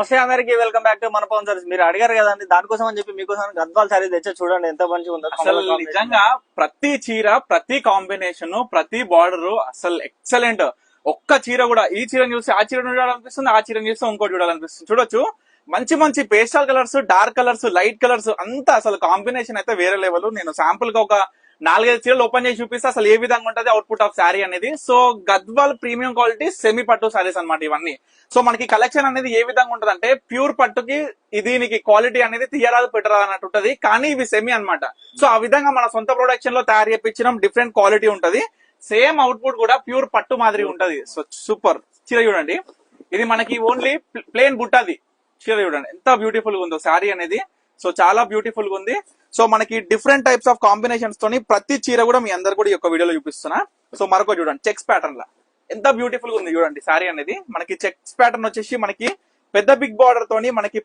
నమస్తే అందరికి welcome back to మన పవన్ సారీస్. మీరు అడిగారు కదండి, దానికోసం అని చెప్పి మీకోసం గద్వాల్ సారీస్ తెచ్చా. చూడండి ఎంత మంచిగా ఉందో. అసలు నిజంగా ప్రతి చీర, ప్రతి కాంబినేషన్, ప్రతి బార్డర్ అసలు ఎక్సలెంట్. ఒక్క చీర కూడా ఈ చీరను చూసి ఆ చీర చూడాలనిపిస్తుంది, ఆ చీరను చూస్తే ఇంకోటి చూడాలనిపిస్తుంది. చూడొచ్చు, మంచి మంచి pastel colours, dark colours, light colours, అంతా అసలు కాంబినేషన్ అయితే వేరే లెవెల్. నేను శాంపుల్ గా ఒక 4-5 చీరలు ఓపెన్ చేసి చూపిస్తే అసలు ఏ విధంగా ఉంటది అవుట్పుట్ ఆఫ్ శారీ అనేది. So Gadwal premium quality semi పట్టు శారీస్ అన్నమాట ఇవన్నీ. సో మనకి కలెక్షన్ అనేది ఏ విధంగా ఉంటది అంటే, ప్యూర్ పట్టుకి దీనికి క్వాలిటీ అనేది తీయరాదు పెట్టరాదు అన్నట్టు ఉంటది, కానీ ఇవి సెమీ అన్నమాట. సో ఆ విధంగా మన సొంత ప్రొడక్షన్ లో తయారు చేయించడం, డిఫరెంట్ క్వాలిటీ ఉంటది. సేమ్ అవుట్పుట్ కూడా ప్యూర్ పట్టు మాదిరి ఉంటది. So super. చీర చూడండి, ఇది మనకి ఓన్లీ ప్లేన్ బుట్టది. చీర చూడండి ఎంత బ్యూటిఫుల్ గా ఉందో శారీ అనేది. సో చాలా బ్యూటిఫుల్ గా ఉంది. సో మనకి డిఫరెంట్ టైప్స్ ఆఫ్ కాంబినేషన్స్ తోని ప్రతి చీర కూడా మీ అందరు కూడా ఈ యొక్క వీడియోలో చూపిస్తున్నా. సో మరొక చూడండి, చెక్స్ ప్యాటర్న్ లా ఎంత బ్యూటిఫుల్ గా ఉంది చూడండి శారీ అనేది. మనకి చెక్స్ ప్యాటర్న్ వచ్చేసి మనకి పెద్ద బిగ్ బార్డర్ తోని మనకి